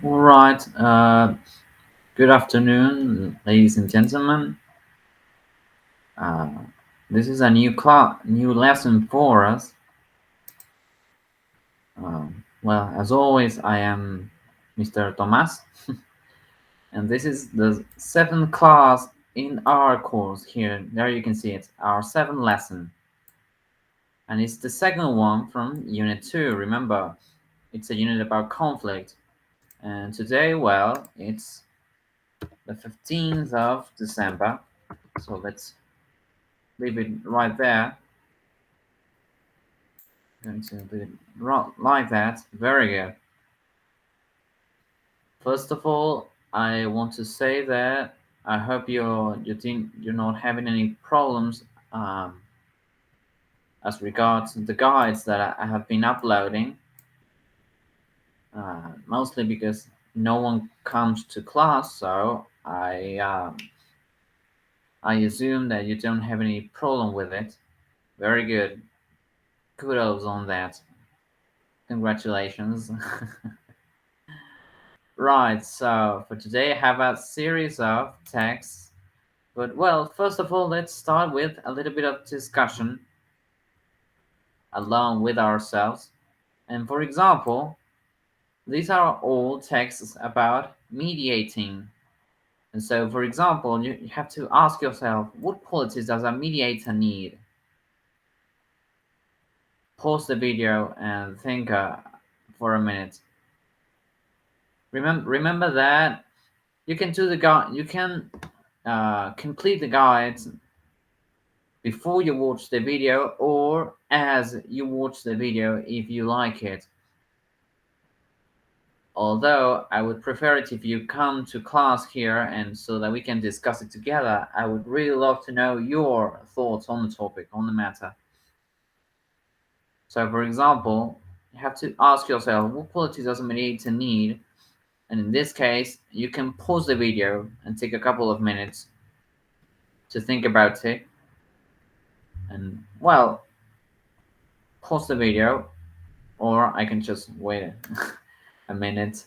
All right. Good afternoon, ladies and gentlemen. Uh, this is a new lesson for us. Well, as always, I am Mr. Tomás, and this is the seventh class in our course here. There you can see it, our seventh lesson, and it's the second one from Unit 2. Remember, it's a unit about conflict, and today, well, it's the 15th of December. So let's leave it right there. Going to leave it like that. Very good. First of all, I want to say that I hope you're not having any problems as regards the guides that I have been uploading. Mostly because no one comes to class, so I assume that you don't have any problem with it. Very good. Kudos on that. Congratulations. Right, so for today I have a series of texts. But well, first of all, let's start with a little bit of discussion along with ourselves. And for example, these are all texts about mediating. And so, for example, you have to ask yourself, what qualities does a mediator need? Pause the video and think for a minute. Remember that you can do the guide. You can complete the guides before you watch the video or as you watch the video if you like it. Although I would prefer it if you come to class here and so that we can discuss it together. I would really love to know your thoughts on the topic, on the matter. So, for example, you have to ask yourself what quality does a mediator need? And in this case, you can pause the video and take a couple of minutes to think about it. And, well, pause the video, or I can just wait a minute.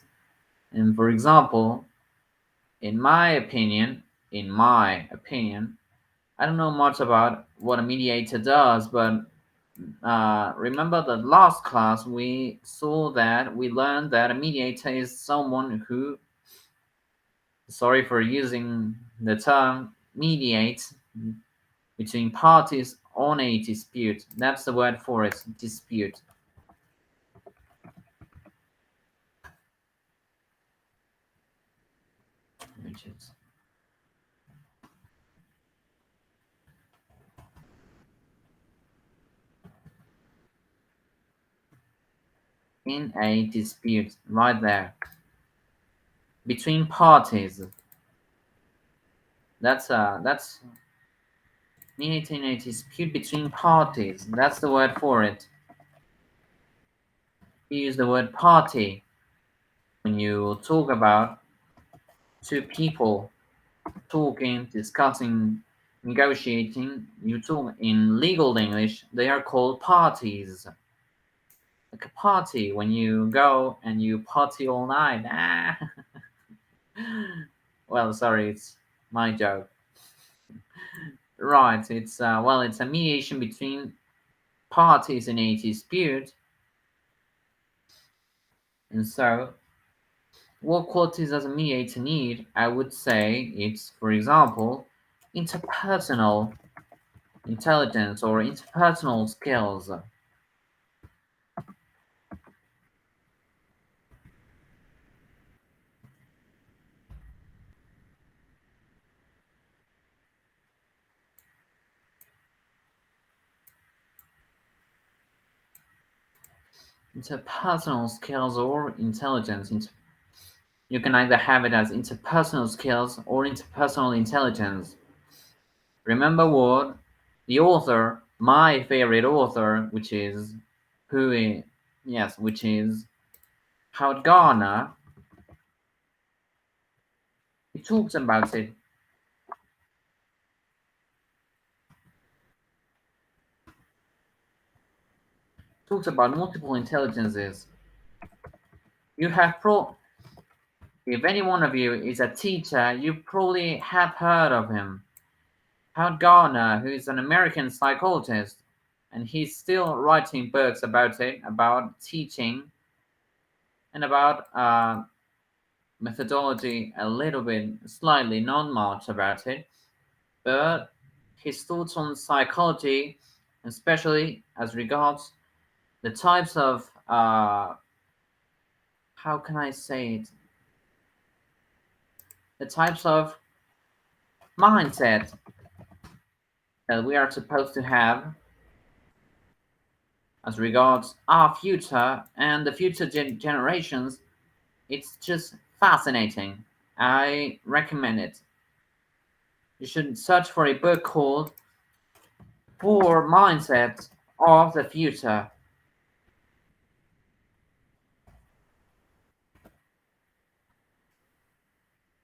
And for example, in my opinion, I don't know much about what a mediator does, but remember the last class we learned that a mediator is someone who, sorry for using the term, mediates between parties on a dispute. That's the word for it, dispute. Which is in a dispute, right there, between parties. That's mediating a dispute between parties. That's the word for it. You use the word party when you talk about two people talking, discussing, negotiating. You talk in legal English, they are called parties. Like a party when you go and you party all night. Ah. Well, sorry, it's my joke. Right, it's a mediation between parties in a dispute. And so, what qualities does a mediator need? I would say it's, for example, interpersonal intelligence or interpersonal skills. Interpersonal skills or intelligence. You can either have it as interpersonal skills or interpersonal intelligence. Remember what the author, my favorite author, which is who is, yes, which is Howard Gardner, he talks about it. Talks about multiple intelligences. You have if any one of you is a teacher, you probably have heard of him. Howard Gardner, who is an American psychologist, and he's still writing books about it, about teaching, and about methodology a little bit, slightly, not much about it, but his thoughts on psychology, especially as regards the types of, how can I say it, the types of mindset that we are supposed to have as regards our future and the future generations. It's just fascinating. I recommend it. You should search for a book called Four Mindsets of the Future.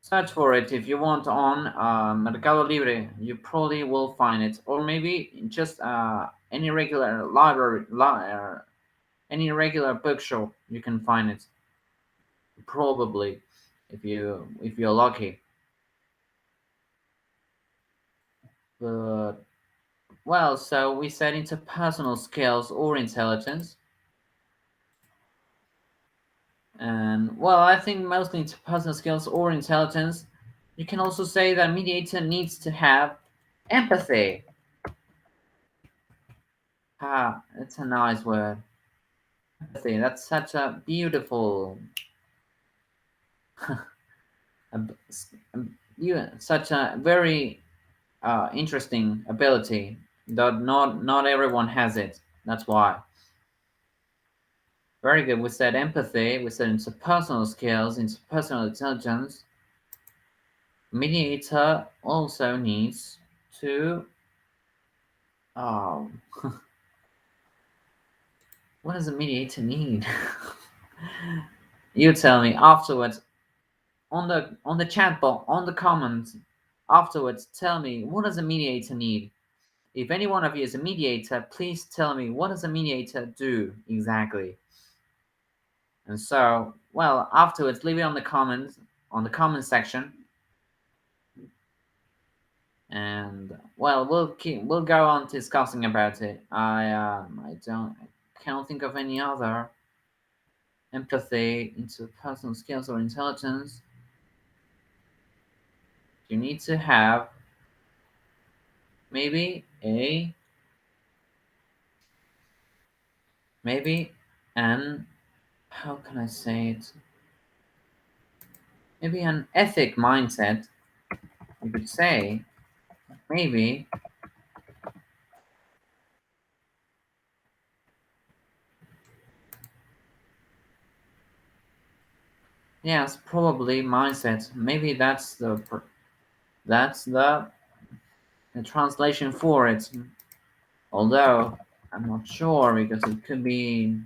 Search for it if you want on Mercado Libre. You probably will find it, or maybe just any regular library, any regular bookshop. You can find it probably if you're lucky. But well, so we said interpersonal skills or intelligence. And well, I think mostly interpersonal skills or intelligence. You can also say that mediator needs to have empathy. Ah, it's a nice word. Empathy. That's such a beautiful, such a very interesting ability. That not everyone has it. That's why. Very good. We said empathy. We said interpersonal skills, interpersonal intelligence. Mediator also needs to. Um, what does a mediator need? You tell me afterwards on the chat box on the comments afterwards. Tell me what does a mediator need. If any one of you is a mediator, please tell me what does a mediator do exactly. And so, well, afterwards, leave it on the comments on the comment section. And well, we'll go on discussing about it. I can't think of any other empathy, interpersonal skills, or intelligence. You need to have maybe an how can I say it? Maybe an ethic mindset. You could say maybe. Yes, probably mindset. Maybe that's the translation for it. Although I'm not sure because it could be.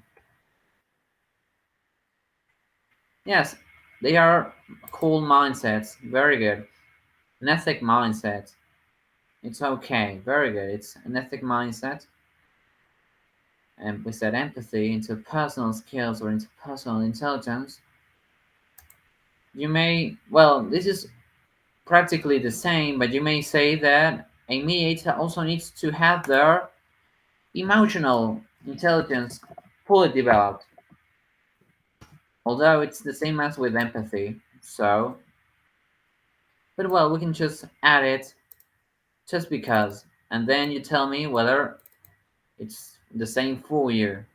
Yes, they are cool mindsets. Very good. An ethic mindset. It's okay. Very good. It's an ethic mindset. And we said empathy into personal skills or into personal intelligence. You may, well, this is practically the same, but you may say that a mediator also needs to have their emotional intelligence fully developed. Although it's the same as with empathy. So, but well, we can just add it just because. And then you tell me whether it's the same for you.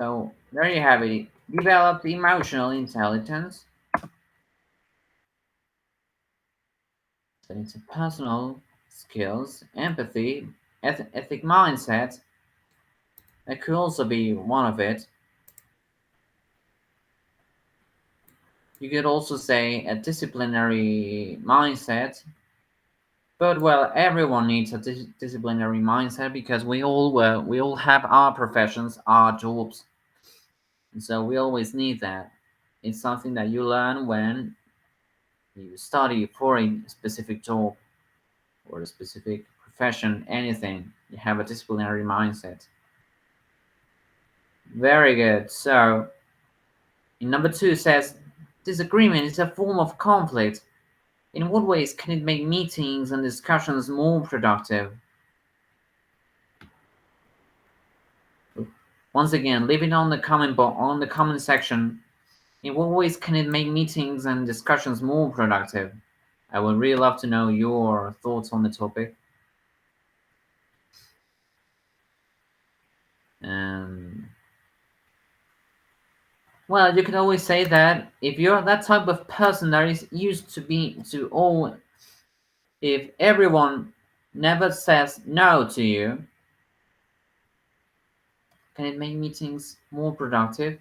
So there you have it. Develop emotional intelligence. So it's personal skills, empathy, ethic mindset. That could also be one of it. You could also say a disciplinary mindset. But well, everyone needs a disciplinary mindset because we all have our professions, our jobs, and so we always need that. It's something that you learn when you study for a specific job or a specific profession, anything. You have a disciplinary mindset. Very good. So, in number two says, disagreement is a form of conflict. In what ways can it make meetings and discussions more productive? Once again, leave it on the comment section. In what ways can it make meetings and discussions more productive? I would really love to know your thoughts on the topic. And well, you can always say that if you're that type of person that is used to be to all, if everyone never says no to you, can it make meetings more productive?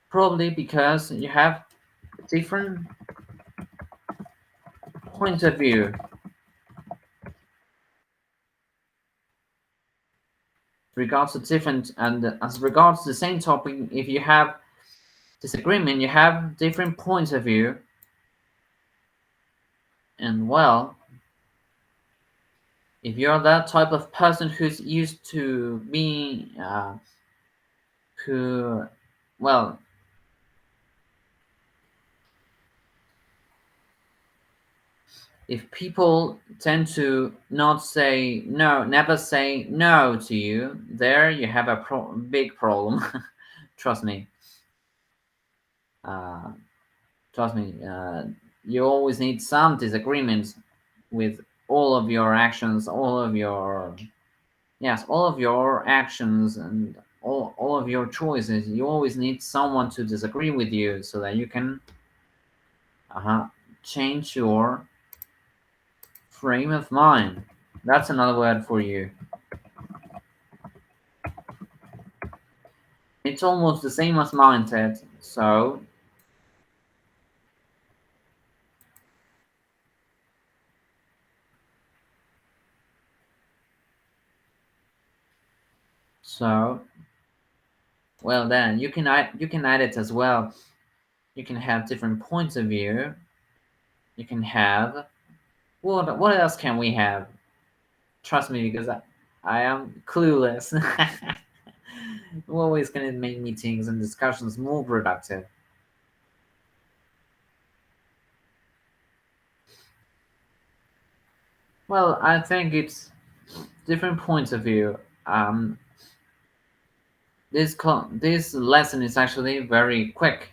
Probably because you have different points of view. Regards to different and as regards to the same topic, if you have disagreement, you have different points of view, and well, if you're that type of person who's used to being who well if people tend to not say no, never say no to you, there you have a big problem. Trust me. uh, Trust me, you always need some disagreements with all of your actions, all of your yes, all of your actions and all of your choices. You always need someone to disagree with you so that you can change your frame of mind. That's another word for you. It's almost the same as mindset. So well, then you can add it as well. You can have different points of view. You can have what else can we have? Trust me, because I am clueless. What ways can it make meetings and discussions more productive? Well, I think it's different points of view. Um, this lesson is actually very quick,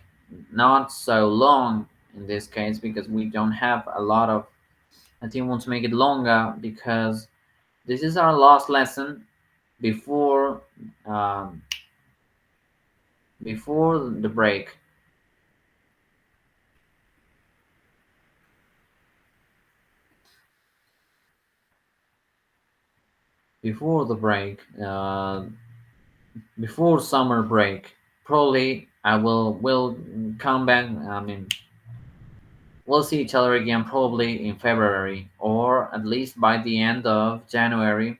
not so long in this case because we don't have a lot of. I didn't want to make it longer because this is our last lesson before um, before the break. Before the break, before summer break, probably I will come back. I mean, we'll see each other again probably in February or at least by the end of January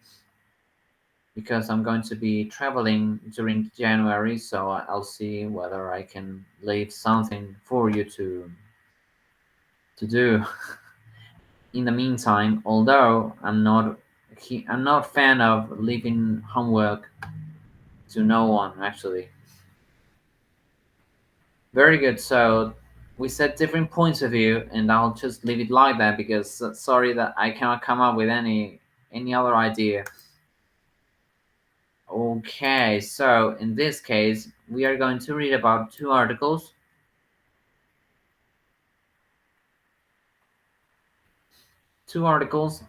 because I'm going to be traveling during January. So I'll see whether I can leave something for you to do. In the meantime, although I'm not fan of leaving homework to no one actually. Very good. So we set different points of view, and I'll just leave it like that because sorry that I cannot come up with any other idea. Okay, so in this case, we are going to read about two articles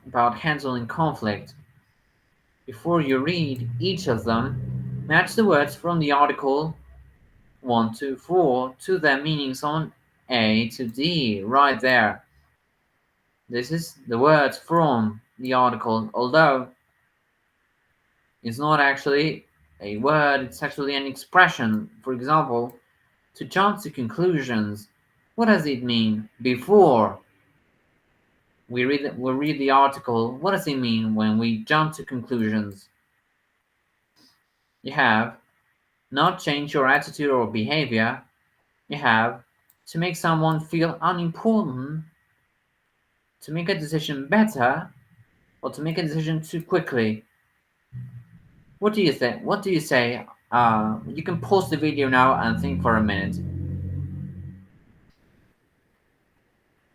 about handling conflict. Before you read each of them, match the words from the article 1 to 4 to their meanings on A to D, right there. This is the words from the article, although it's not actually a word, it's actually an expression. For example, to jump to conclusions. What does it mean? Before. we read the article. What does it mean when we jump to conclusions? You have not change your attitude or behavior. You have to make someone feel unimportant, to make a decision better, or to make a decision too quickly. What do you think? What do you say? You can pause the video now and think for a minute.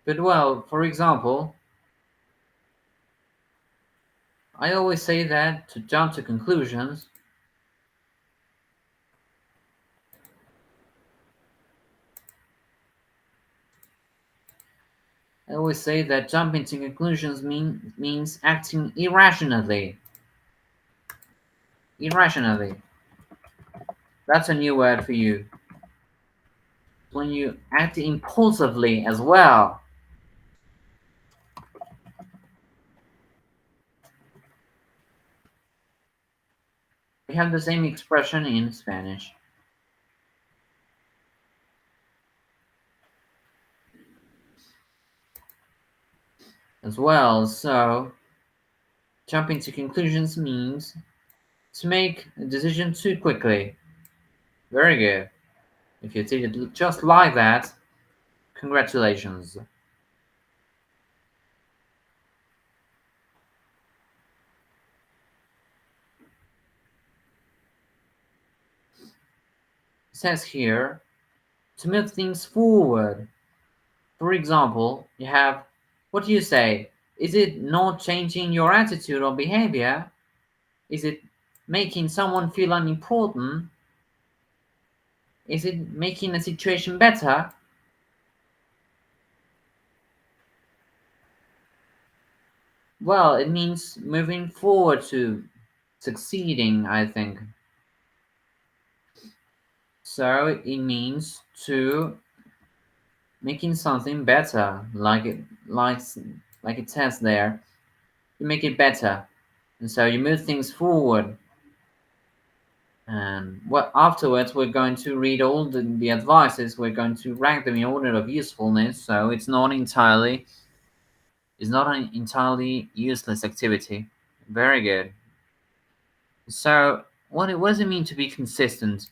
But well, for example, I always say that to jump to conclusions, I always say that jumping to conclusions means acting irrationally. Irrationally. That's a new word for you. When you act impulsively as well. We have the same expression in Spanish. As well, so jumping to conclusions means to make a decision too quickly. Very good. If you did it just like that, congratulations. It says here to move things forward. For example, you have, what do you say? Is it not changing your attitude or behavior? Is it making someone feel unimportant? Is it making a situation better? Well, it means moving forward to succeeding, I think. So it means to making something better, like it says there. You make it better, and so you move things forward. And what afterwards we're going to read all the advices. We're going to rank them in order of usefulness. So it's not an entirely useless activity. Very good. So what does it mean to be consistent?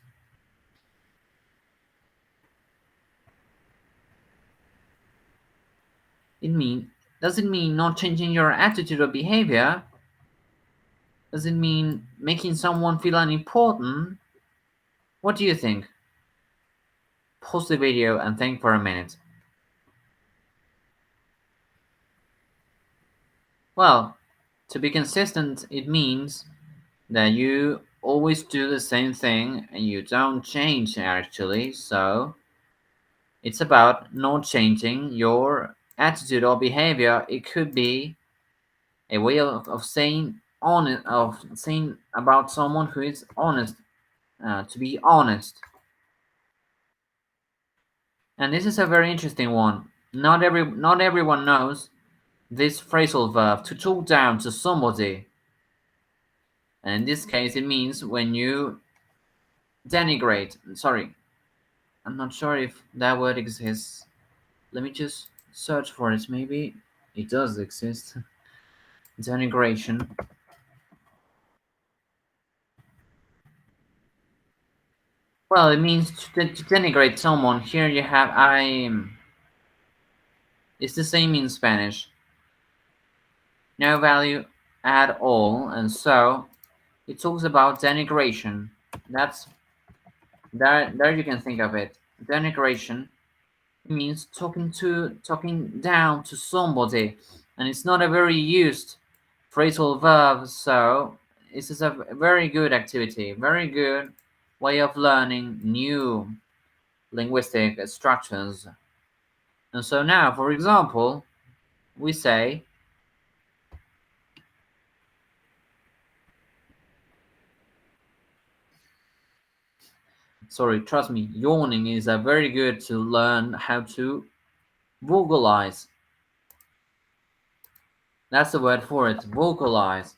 It mean does it mean not changing your attitude or behavior? Does it mean making someone feel unimportant? What do you think? Pause the video and think for a minute. Well, to be consistent, it means that you always do the same thing and you don't change actually. So it's about not changing your attitude or behavior. It could be a way of saying honest, of saying about someone who is honest, to be honest. And this is a very interesting one. Not everyone knows this phrasal verb to talk down to somebody. And in this case, it means when you denigrate. Sorry, I'm not sure if that word exists. Let me just search for it. Maybe it does exist. Denigration. Well, it means to denigrate someone. Here you have I. It's the same in Spanish. No value at all, and so it talks about denigration. That's there. You can think of it. Denigration means talking down to somebody, and it's not a very used phrasal verb. So this is a very good activity, very good way of learning new linguistic structures. And so now, for example, we say, sorry, trust me, yawning is a very good to learn how to vocalize. That's the word for it, vocalize.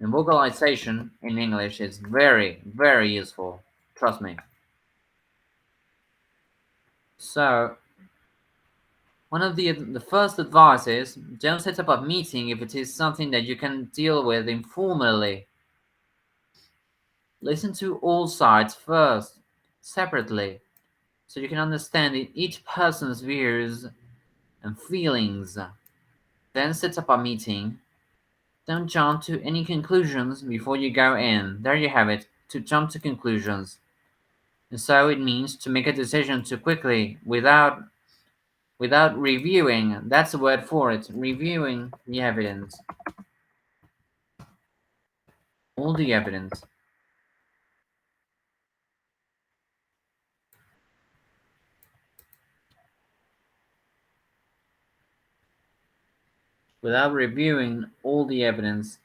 And vocalization in English is very, very useful. Trust me. So One of the first advice is don't set up a meeting if it is something that you can deal with informally. Listen to all sides first, separately, so you can understand each person's views and feelings. Then set up a meeting. Don't jump to any conclusions before you go in. There you have it, to jump to conclusions. And so it means to make a decision too quickly without reviewing. That's the word for it. Reviewing the evidence. All the evidence. Without reviewing all the evidence.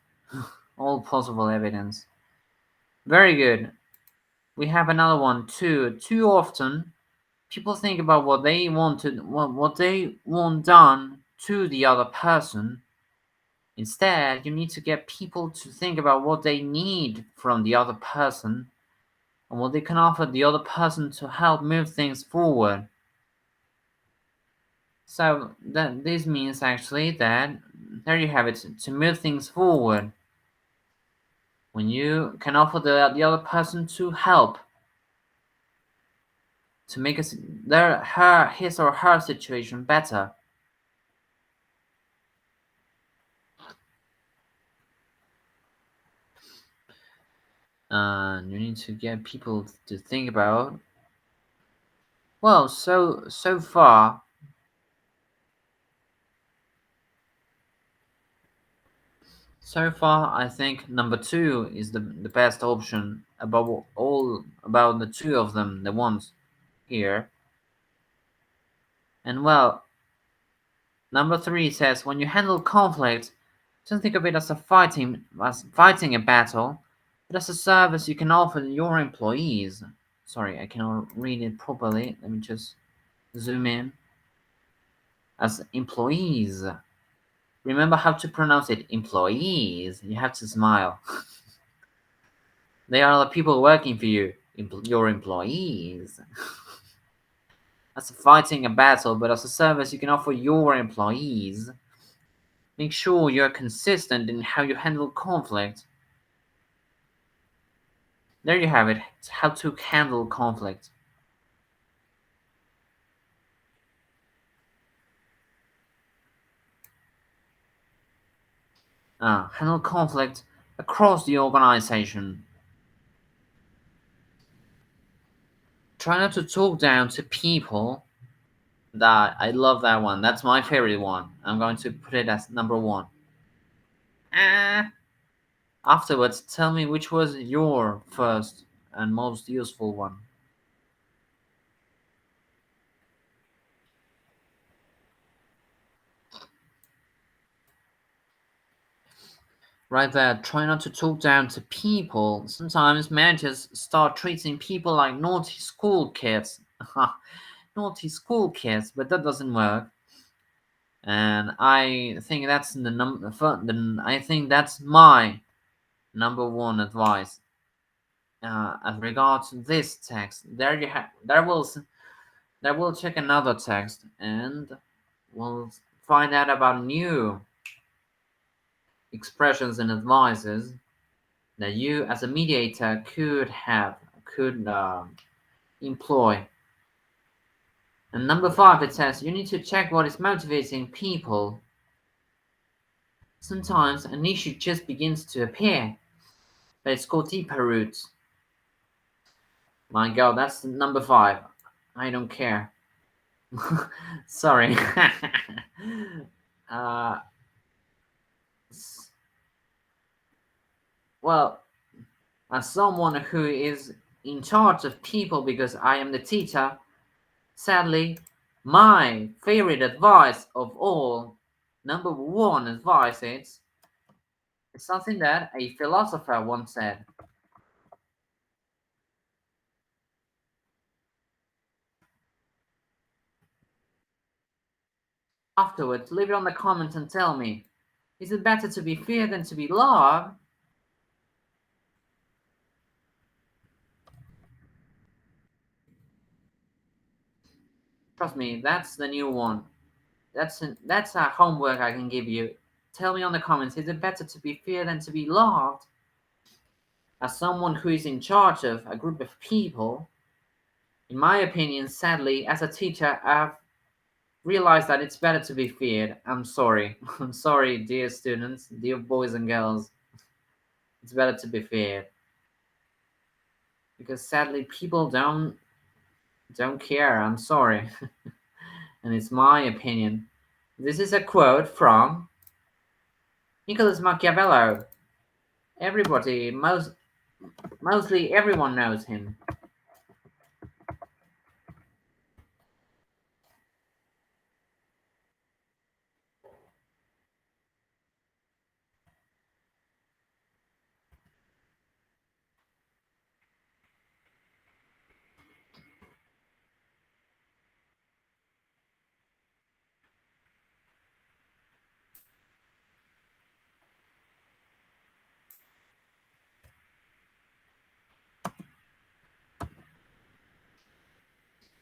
All possible evidence. Very good. We have another one too. Too often people think about what they want done to the other person. Instead, you need to get people to think about what they need from the other person and what they can offer the other person to help move things forward. So that this means actually that there you have it, to move things forward. When you can offer the other person to help to make his or her situation better. And you need to get people to think about. Well, so far, I think number two is the best option above all about the two of them, the ones here. And well, number three says when you handle conflict, don't think of it as fighting a battle, but as a service you can offer your employees. Sorry, I cannot read it properly. Let me just zoom in. As employees. Remember how to pronounce it. Employees. You have to smile. They are the people working for you. Your employees. As fighting a battle, but as a service you can offer your employees. Make sure you are consistent in how you handle conflict. There you have it. It's how to handle conflict. Handle conflict across the organization. Try not to talk down to people. That I love that one. That's my favorite one. I'm going to put it as number one. Afterwards, tell me which was your first and most useful one. Right there, try not to talk down to people. Sometimes managers start treating people like naughty school kids. Naughty school kids, but that doesn't work. And I think that's the number. I think that's my number one advice. As regards to this text, there we'll check another text and we'll find out about new expressions and advices that you as a mediator could employ. And number five, it says you need to check what is motivating people. Sometimes an issue just begins to appear, but it's called deeper roots. My God, that's number five. I don't care. Sorry. uh, well, as someone who is in charge of people because I am the teacher, sadly, my favorite advice of all, number one advice is something that a philosopher once said. Afterwards, leave it on the comments and tell me, is it better to be feared than to be loved? Trust me, that's the new one. that's a homework I can give you. Tell me on the comments, is it better to be feared than to be loved? As someone who is in charge of a group of people, in my opinion, sadly, as a teacher, I've realized that it's better to be feared. I'm sorry. I'm sorry, dear students, dear boys and girls. It's better to be feared. Because sadly people don't care. I'm sorry. And it's my opinion. This is a quote from Nicholas Machiavelli. Everybody, mostly everyone knows him.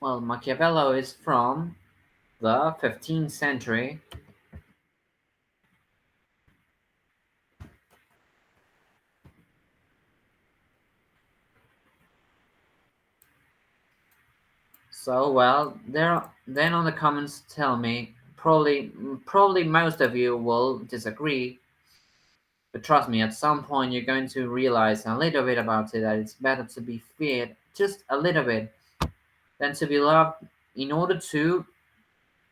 Well, Machiavelli is from the 15th century. So well, there then on the comments tell me probably most of you will disagree, but trust me, at some point you're going to realize a little bit about it that it's better to be feared just a little bit than to be loved in order to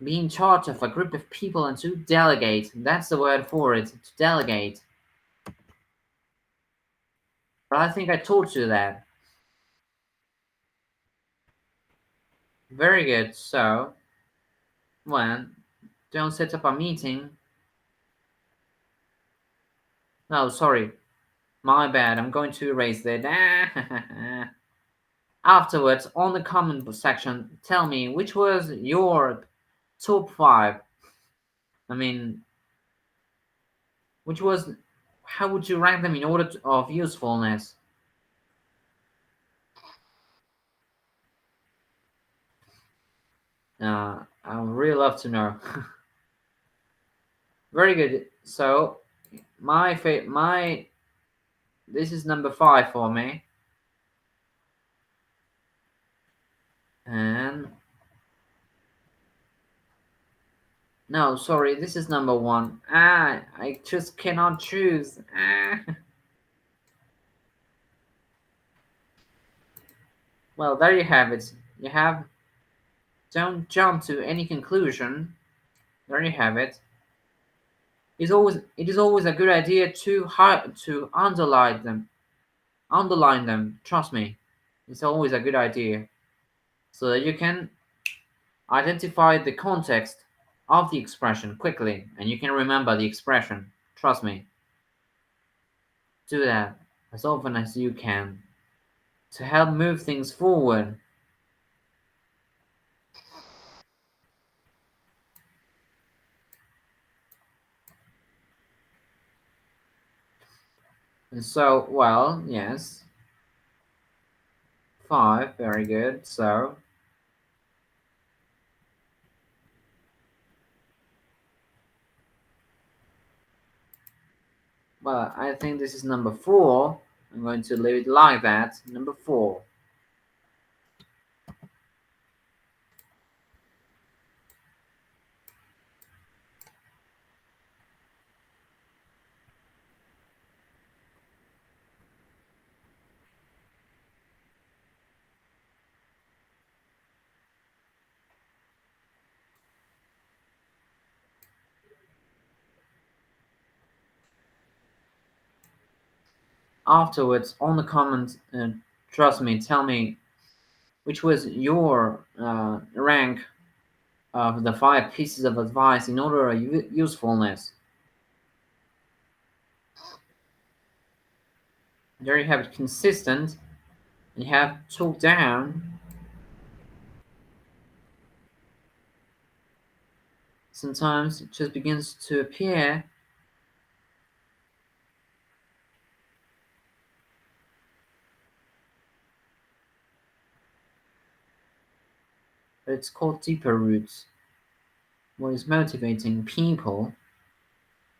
be in charge of a group of people and to delegate. That's the word for it, to delegate. But I think I told you that. Very good. So, when don't set up a meeting. No, sorry. My bad. I'm going to erase that. Afterwards, on the comment section, tell me which was your top five. I mean, which was, how would you rank them in order of usefulness? I would really love to know. Very good. So, my this is number five for me, and no, sorry, this is number one. I just cannot choose. Well, there you have it. You have don't jump to any conclusion. There you have it. It is always a good idea to underline them. Trust me, it's always a good idea so that you can identify the context of the expression quickly and you can remember the expression. Trust me, do that as often as you can to help move things forward. And so, well, yes, five, very good. So, well, I think this is number four. I'm going to leave it like that. Number four. Afterwards, on the comment, trust me, tell me which was your rank of the five pieces of advice in order of usefulness. There you have it, consistent. And you have talked down. Sometimes it just begins to appear. But it's called deeper roots. What is motivating people?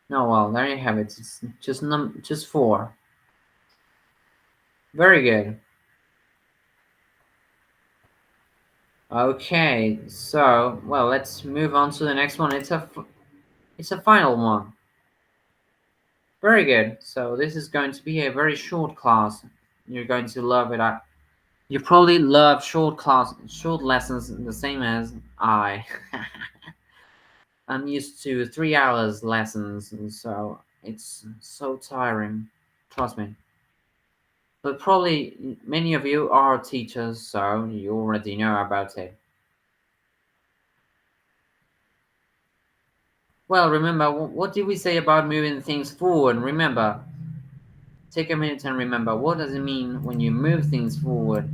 No, well, there you have it. It's just four. Very good. Okay, so well, let's move on to the next one. It's a final one. Very good. So this is going to be a very short class. You're going to love it. You probably love short lessons the same as I. I'm used to 3 hours lessons, and so it's so tiring. Trust me. But probably many of you are teachers, so you already know about it. Well, remember, what did we say about moving things forward? Remember, take a minute and remember, what does it mean when you move things forward?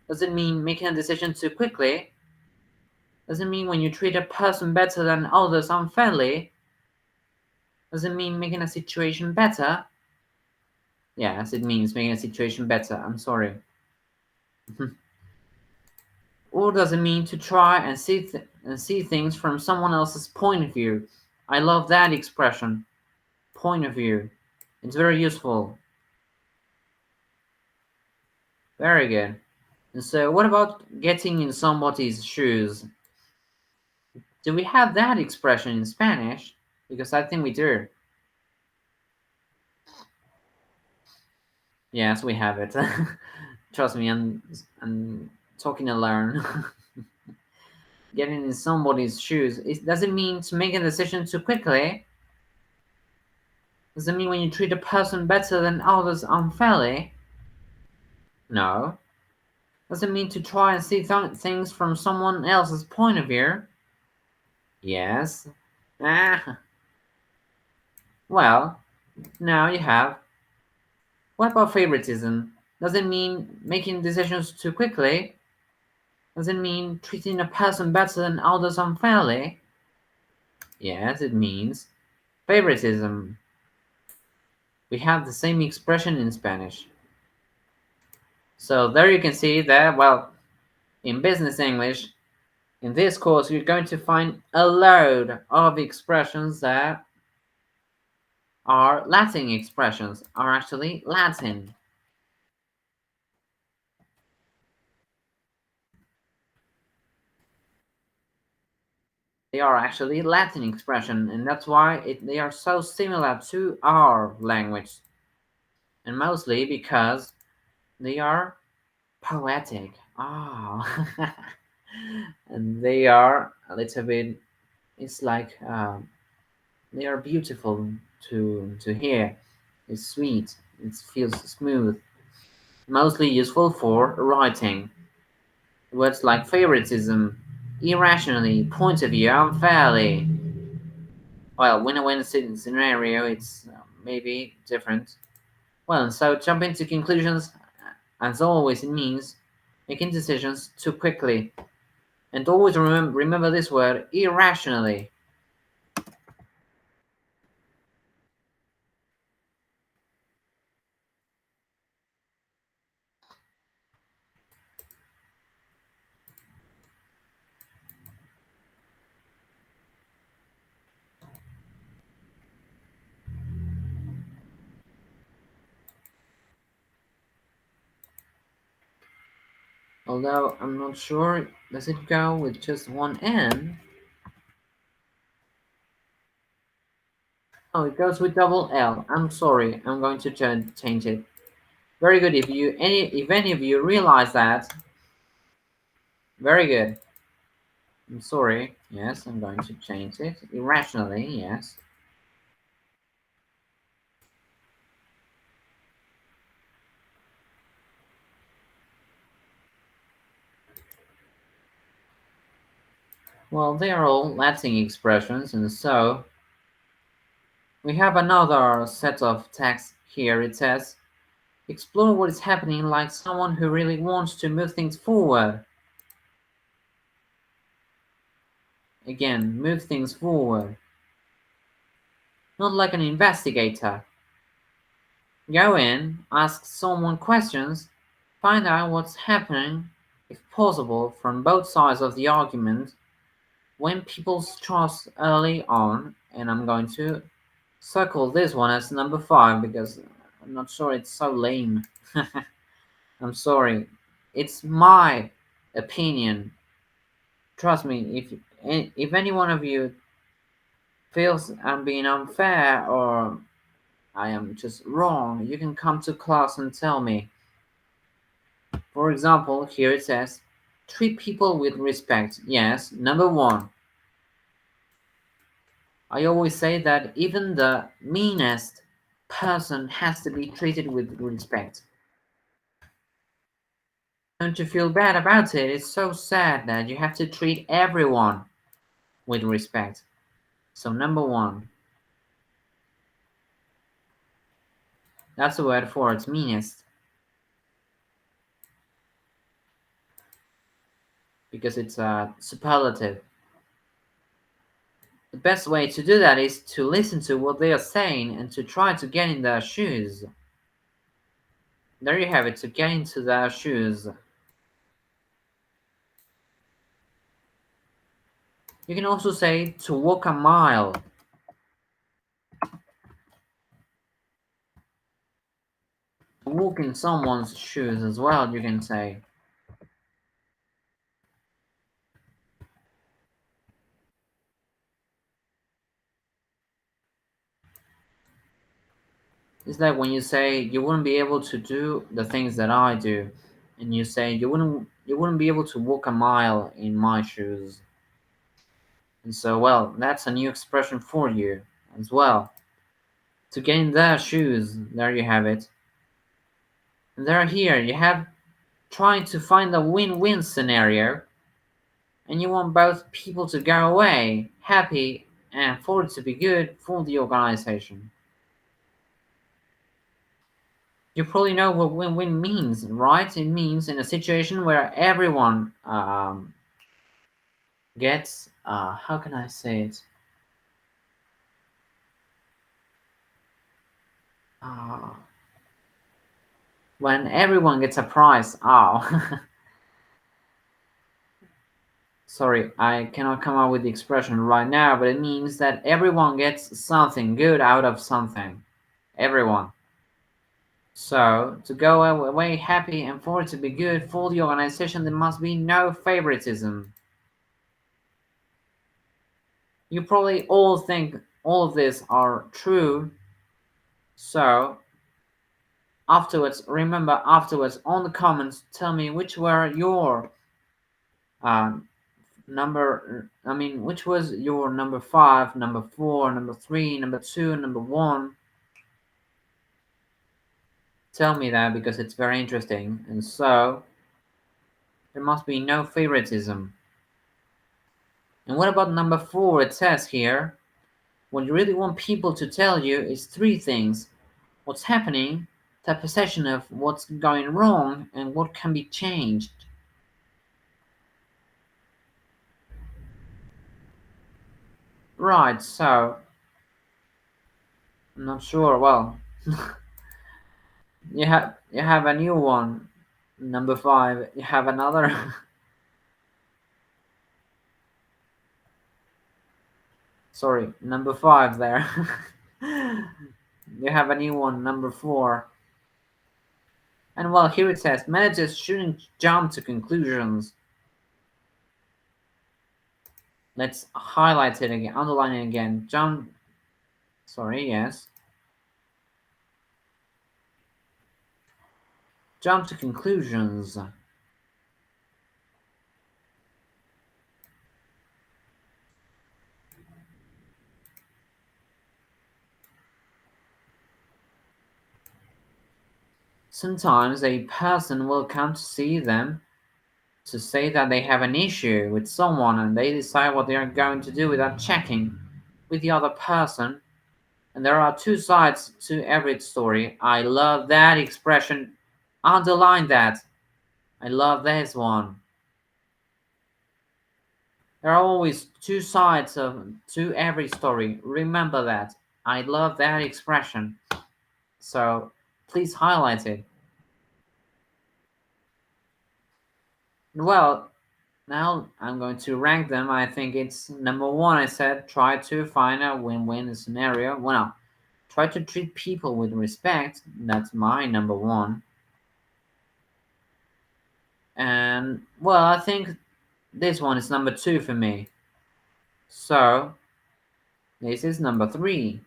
Does it mean making a decision too quickly? Does it mean when you treat a person better than others unfairly? Does it mean making a situation better? Yes, it means making a situation better. I'm sorry. Or does it mean to try and see things from someone else's point of view? I love that expression. Point of view. It's very useful. Very good. And so, what about getting in somebody's shoes? Do we have that expression in Spanish? Because I think we do. Yes, we have it. Trust me, I'm talking alone. Getting in somebody's shoes. It doesn't mean to make a decision too quickly. Does it mean when you treat a person better than others unfairly? No. Does it mean to try and see things from someone else's point of view? Yes. Ah. Well, now you have. What about favoritism? Does it mean making decisions too quickly? Does it mean treating a person better than others unfairly? Yes, it means favoritism. We have the same expression in Spanish. So there you can see that, well, in business English, in this course, you're going to find a load of expressions that are Latin expressions, are actually Latin. They are actually Latin expression, and that's why they are so similar to our language. And mostly because they are poetic. Oh. And they are a little bit, it's like they are beautiful to hear. It's sweet, it feels smooth, mostly useful for writing. Words like favoritism, irrationally, point of view, unfairly. Well, win-win scenario, it's maybe different. Well, so jumping to conclusions, as always, it means making decisions too quickly. And always remember this word, irrationally. Although I'm not sure, does it go with just one N? Oh, it goes with double L. I'm sorry, I'm going to change it. Very good. If any of you realize that, very good. I'm sorry. Yes, I'm going to change it. Irrationally, yes. Well, they are all Latin expressions, and so we have another set of text here. It says, explore what is happening like someone who really wants to move things forward. Again, move things forward. Not like an investigator. Go in, ask someone questions, find out what's happening, if possible, from both sides of the argument, when people trust early on, and I'm going to circle this one as number 5 because I'm not sure it's so lame. I'm sorry. It's my opinion. Trust me, if any one of you feels I'm being unfair or I am just wrong, you can come to class and tell me. For example, here it says, treat people with respect. Yes, number 1. I always say that even the meanest person has to be treated with respect. Don't you feel bad about it? It's so sad that you have to treat everyone with respect. So number 1, that's the word for its meanest. Because it's a superlative. The best way to do that is to listen to what they are saying and to try to get in their shoes. There you have it, to get into their shoes. You can also say to walk a mile. To walk in someone's shoes as well, you can say. It's like when you say you wouldn't be able to do the things that I do, and you say you wouldn't be able to walk a mile in my shoes. And so, well, that's a new expression for you as well. To get in their shoes, there you have it. And there here you have trying to find a win-win scenario, and you want both people to go away happy and for it to be good for the organization. You probably know what win-win means, right? It means in a situation where everyone gets, how can I say it? Uh, when everyone gets a prize. Oh, sorry, I cannot come up with the expression right now, but it means that everyone gets something good out of something. Everyone. So, to go away happy and for it to be good for the organization, there must be no favoritism. You probably all think all of this are true, so afterwards on the comments, tell me which were your uh, which was your number 5, number 4, number 3, number 2, number 1. Tell me that because it's very interesting, and so there must be no favoritism. And what about number 4? It says here, what you really want people to tell you is 3 things: what's happening, the perception of what's going wrong, and what can be changed. Right, so I'm not sure. Well, you have a new one, number 5. You have another. Sorry, number 5 there. You have a new one, number 4. And well, here it says managers shouldn't jump to conclusions. Let's highlight it again, underline it again. Yes. Jump to conclusions. Sometimes a person will come to see them to say that they have an issue with someone and they decide what they are going to do without checking with the other person. And there are 2 sides to every story. I love that expression. Underline that. I love this one. There are always 2 sides to every story. Remember that. I love that expression. So please highlight it. Well, Now I'm going to rank them. I think it's number one. I said try to find a win-win scenario. Well, try to treat people with respect. That's my number one. And well, I think this one is number two for me. So this is number three.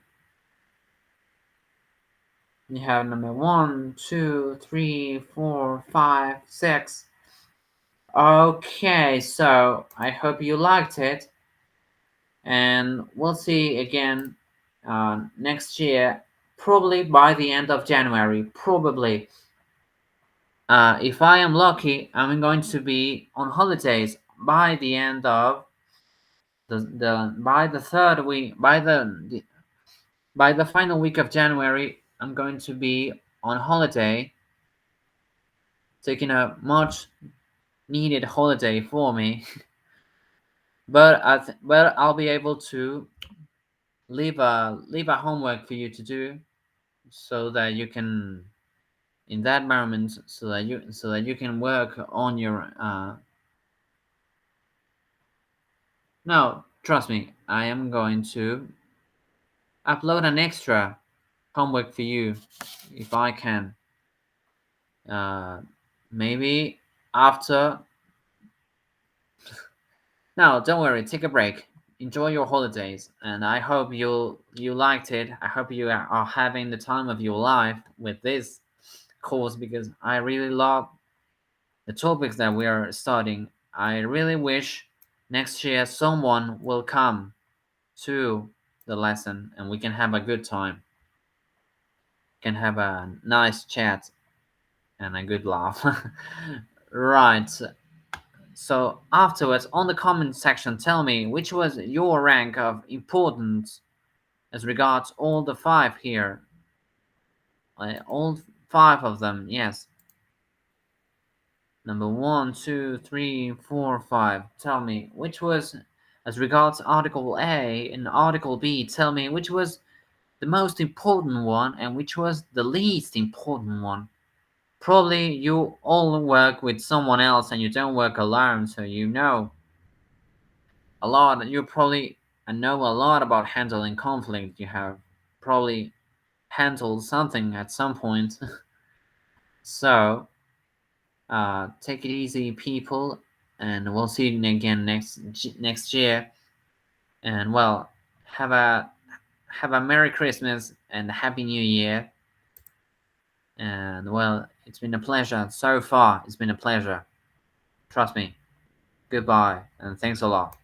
You have number one, two, three, four, five, six. Okay, so I hope you liked it, and we'll see again next year, probably by the end of January. Probably, if I am lucky, I'm going to be on holidays by the end of the by the third week by the final week of January. I'm going to be on holiday, taking a much needed holiday for me. But I'll be able to leave a homework for you to do, so that you can in that moment, so that you can work on your no, trust me, I am going to upload an extra homework for you if I can, uh maybe after. No, don't worry, take a break, enjoy your holidays, and I hope you liked it. I hope you are having the time of your life with this course, because I really love the topics that we are studying. I really wish next year someone will come to the lesson and we can have a good time, can have a nice chat and a good laugh. Right. So afterwards, on the comment section, tell me which was your rank of importance as regards all the five here. All five of them, yes. Number one, two, three, four, five. Tell me which was, as regards Article A and Article B, tell me which was the most important one and which was the least important one. Probably you all work with someone else and you don't work alone, so you know a lot. You probably know a lot about handling conflict. You have probably handled something at some point. So take it easy, people, and we'll see you again next year. And well, have a have a Merry Christmas and a Happy New Year. And well, it's been a pleasure so far. It's been a pleasure. Trust me. Goodbye, and thanks a lot.